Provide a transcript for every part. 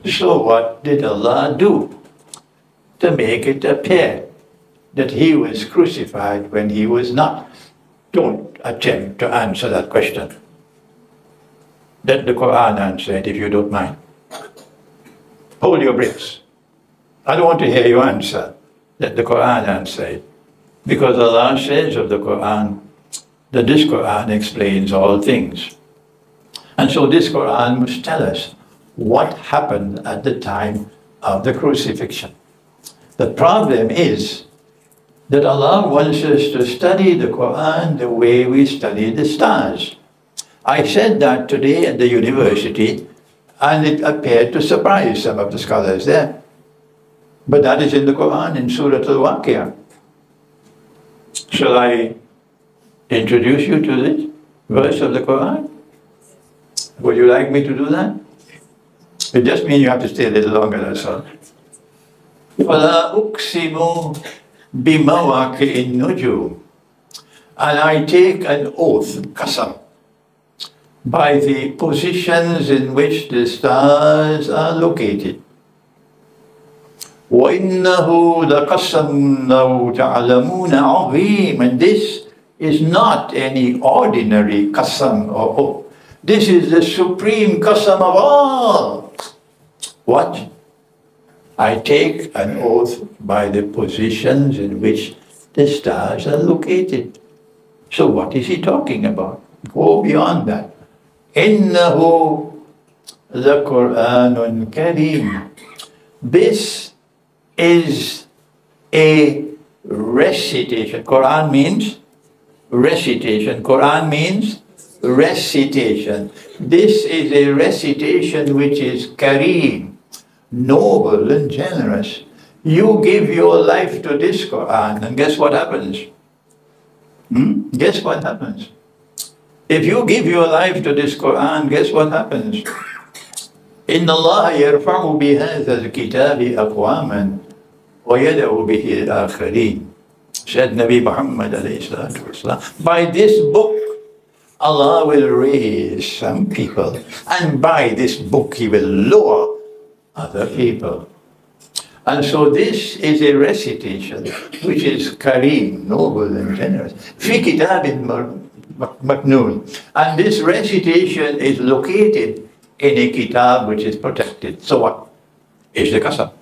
So what did Allah do to make it appear that he was crucified when he was not? Don't attempt to answer that question. Let the Quran answer it, if you don't mind. Hold your breath. I don't want to hear you answer. Let the Quran answer it. Because Allah says of the Quran that this Quran explains all things. And so this Quran must tell us what happened at the time of the crucifixion. The problem is that Allah wants us to study the Quran the way we study the stars. I said that today at the university, and it appeared to surprise some of the scholars there. But that is in the Quran, in Surah Al-Waqiyah. Shall I introduce you to this verse of the Quran? Would you like me to do that? It just means you have to stay a little longer, that's all. فَلَا أُقْسِمُ بِمَوَاقِعِ النُّجُومِ. And I take an oath, qasam, by the positions in which the stars are located. وَإِنَّهُ لَقَسَمٌ لَوْ تَعْلَمُونَ عَظِيمٌ. And this is not any ordinary qasam or oath. This is the supreme qasam of all. What? I take an oath by the positions in which the stars are located. So what is he talking about? Go beyond that. إِنَّهُ لَقُرْآنٌ كَرِيمٌ. This is a recitation. Quran means recitation. Quran means recitation. This is a recitation which is kareem, noble and generous. You give your life to this Quran and guess what happens? Guess what happens? If you give your life to this Quran, guess what happens? إِنَّ اللَّهَ يَرْفَعُ بِهَذَا الْكِتَابِ أَقْوَامًا وَيَدَعُ بِهِ الْآخَرِينَ. Said Nabi Muhammad alayhi salatu wasalam. By this book, Allah will raise some people, and by this book He will lower other people. And so this is a recitation which is kareem, noble and generous. Fi kitabin maknoon. And this recitation is located in a kitab which is protected. So what is the qasam?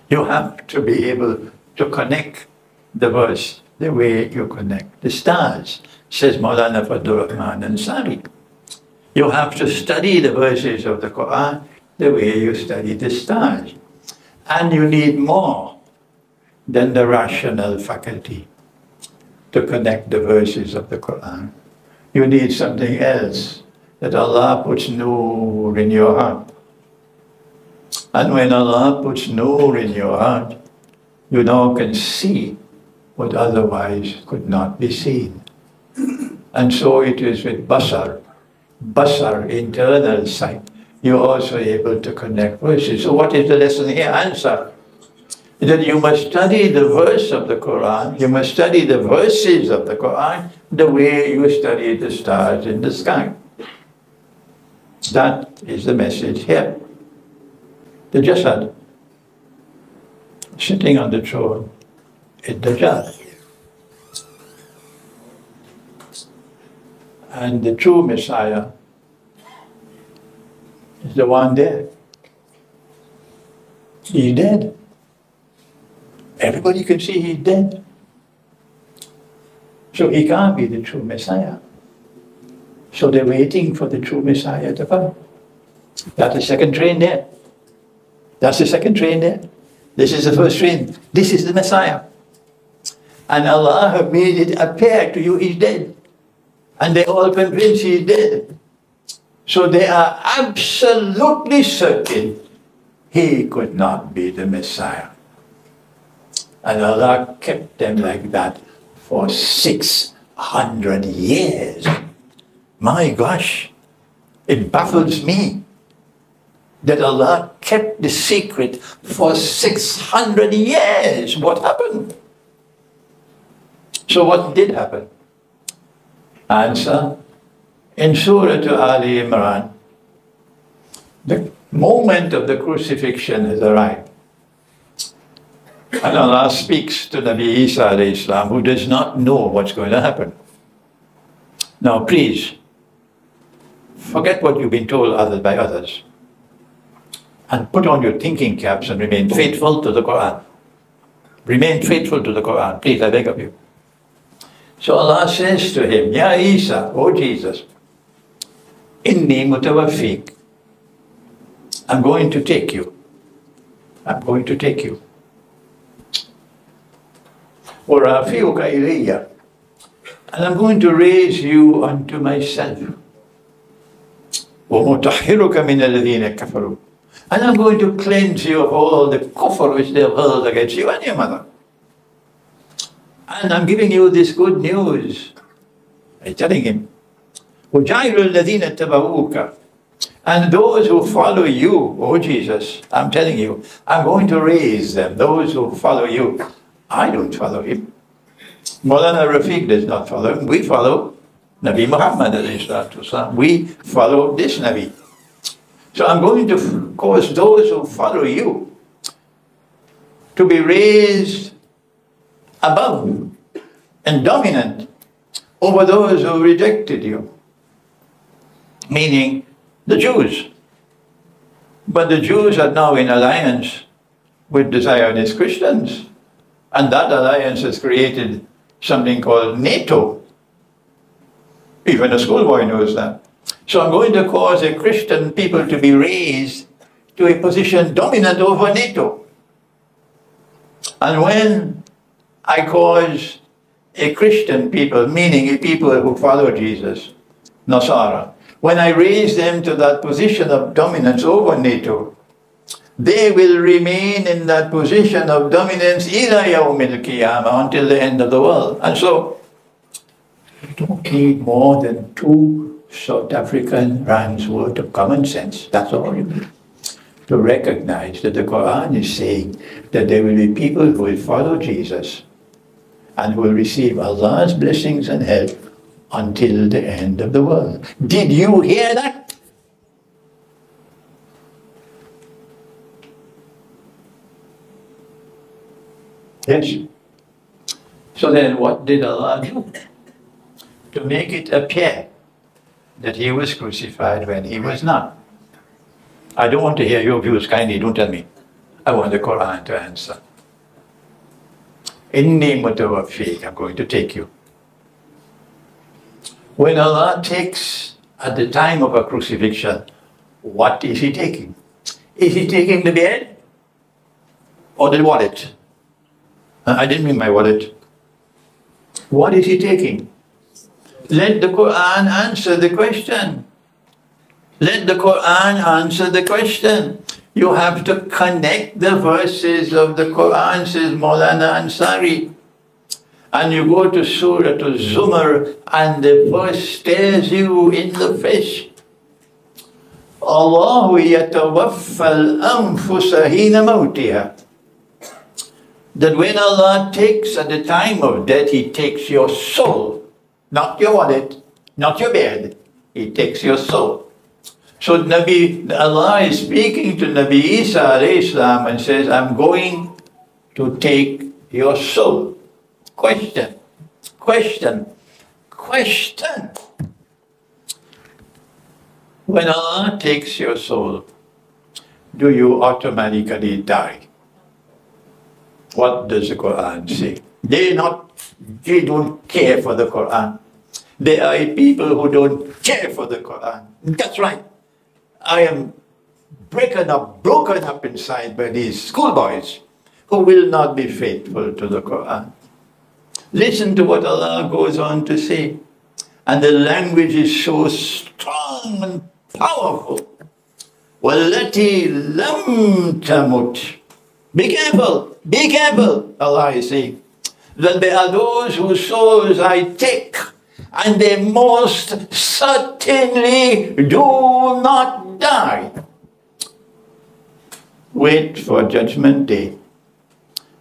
You have to be able to connect the verse the way you connect the stars, says Maulana Fadlur Rahman Ansari. You have to study the verses of the Quran the way you study the stars. And you need more than the rational faculty to connect the verses of the Quran. You need something else, that Allah puts nur in your heart. And when Allah puts nur in your heart, you now can see what otherwise could not be seen. And so it is with basar, internal sight. You're also able to connect verses. So what is the lesson here? Answer. That you must study the verse of the Quran, you must study the verses of the Quran the way you study the stars in the sky. That is the message here. The Jasad, sitting on the throne, is Dajjal. And the true Messiah is the one there. He's dead. Everybody can see he's dead. So he can't be the true Messiah. So they're waiting for the true Messiah to come. That's the second train there. That's the second train there. This is the first train. This is the Messiah. And Allah have made it appear to you he's dead. And they're all convinced he's dead. So they are absolutely certain he could not be the Messiah. And Allah kept them like that for 600 years. My gosh, it baffles me that Allah kept the secret for 600 years. What happened? So what did happen? Answer. In Surah Al Imran, the moment of the crucifixion has arrived. And Allah speaks to Nabi Isa alayhi salam, who does not know what's going to happen. Now please, forget what you've been told by others, and put on your thinking caps and remain faithful to the Quran. Remain faithful to the Quran, please, I beg of you. So Allah says to him, Ya Isa, O Jesus, Inni mutawaffik. I'm going to take you. I'm going to take you. وَرَافِعُكَ إِلَيَّ. And I'm going to raise you unto myself. وَمُطَهِّرُكَ مِنَ الَّذِينَ كَفَرُوا. And I'm going to cleanse you of all the kufr which they have hurled against you and your mother. And I'm giving you this good news. I'm telling him, وَجَعِلُ الَّذِينَ اتَّبَعُوكَ. And those who follow you, oh Jesus, I'm telling you, I'm going to raise them, those who follow you. I don't follow him. Maulana Rafiq does not follow him. We follow Nabi Muhammad alayhi salatu wasalam. We follow this Nabi. So I'm going to cause those who follow you to be raised above and dominant over those who rejected you. Meaning the Jews. But the Jews are now in alliance with the Zionist Christians. And that alliance has created something called NATO. Even a schoolboy knows that. So I'm going to cause a Christian people to be raised to a position dominant over NATO. And when I cause a Christian people, meaning a people who follow Jesus, Nasara, when I raise them to that position of dominance over NATO, they will remain in that position of dominance ila yawmil qiyamah, until the end of the world. And so, you don't need more than 2 South African rands worth of common sense. That's all you need. To recognize that the Quran is saying that there will be people who will follow Jesus and who will receive Allah's blessings and help until the end of the world. Did you hear that? Yes. So then what did Allah do? To make it appear that he was crucified when he was not. I don't want to hear your views, kindly don't tell me. I want the Quran to answer. Inni mutawaffik, I'm going to take you. When Allah takes, at the time of a crucifixion, what is he taking? Is he taking the bed or the wallet? I didn't mean my wallet. What is he taking? Let the Quran answer the question. Let the Quran answer the question. You have to connect the verses of the Quran, says Maulana Ansari. And you go to Surah Al-Zumar and the verse stares you in the face. Allahu yatawaffa al-anfusa hina mawtiha. That when Allah takes at the time of death, he takes your soul. Not your wallet, not your bed. He takes your soul. So Allah is speaking to Nabi Isa alayhi salam and says, I'm going to take your soul. Question, question, question. When Allah takes your soul, do you automatically die? What does the Quran say? They don't care for the Quran. They are people who don't care for the Quran. That's right. I am broken up inside by these schoolboys who will not be faithful to the Quran. Listen to what Allah goes on to say. And the language is so strong and powerful. وَالَّتِي لَمْ تَمُتْ. Be careful, Allah is saying. That there are those whose souls I take, and they most certainly do not die. Wait for Judgment Day.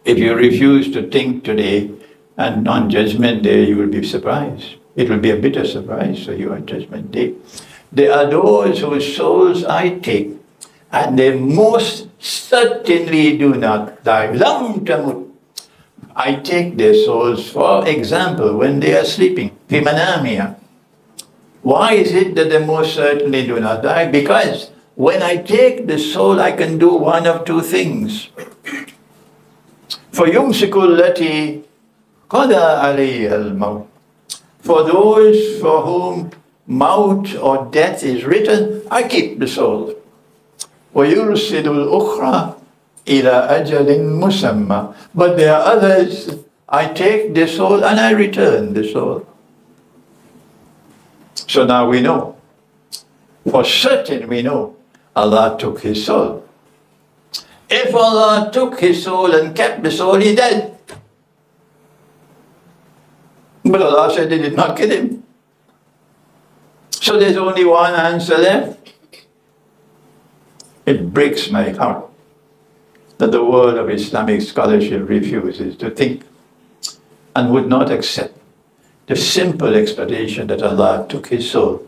If you refuse to think today, and on Judgment Day you will be surprised. It will be a bitter surprise for you on Judgment Day. There are those whose souls I take, and they most certainly do not die. Lam tamut. I take their souls, for example, when they are sleeping. Fi manamiha. Why is it that they most certainly do not die? Because when I take the soul, I can do one of two things. فَيُمْسِكُ الَّتِي قَضَى عَلَيْهَا الْمَوْتِ. For those for whom maut or death is written, I keep the soul. وَيُرْسِلُ الْأُخْرَى إِلَى أَجَلٍ مُسَمَّى. But there are others, I take the soul and I return the soul. So now we know, for certain we know, Allah took his soul. If Allah took his soul and kept the soul, he's dead. But Allah said he did not kill him. So there's only one answer left. It breaks my heart that the world of Islamic scholarship refuses to think and would not accept the simple explanation that Allah took his soul.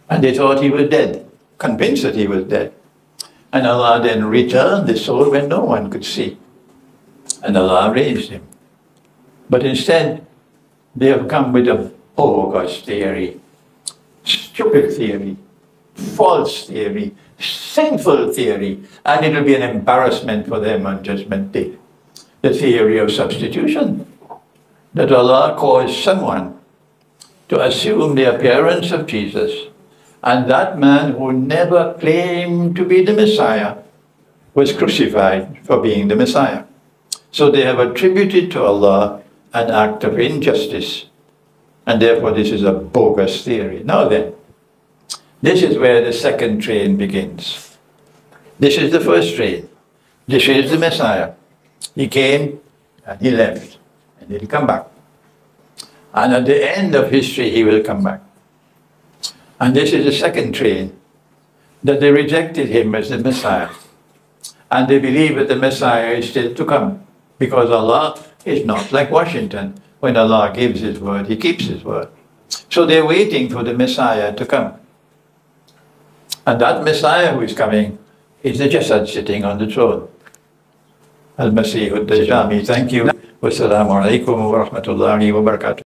And they thought he was dead, convinced that he was dead. And Allah then returned the soul when no one could see. And Allah raised him. But instead, they have come with a bogus theory, stupid theory, false theory, sinful theory, and it will be an embarrassment for them on Judgment Day. The theory of substitution, that Allah caused someone to assume the appearance of Jesus, and that man who never claimed to be the Messiah was crucified for being the Messiah. So they have attributed to Allah an act of injustice, and therefore this is a bogus theory. Now then, this is where the second train begins. This is the first train. This is the Messiah. He came and he left, and he'll come back. And at the end of history, he will come back. And this is the second train, that they rejected him as the Messiah. And they believe that the Messiah is still to come, because Allah is not like Washington. When Allah gives his word, he keeps his word. So they're waiting for the Messiah to come. And that Messiah who is coming is the Jasad sitting on the throne. Al-Masih al-Dajjal. Thank you. Wassalamu alaikum wa rahmatullahi wa barakatuh.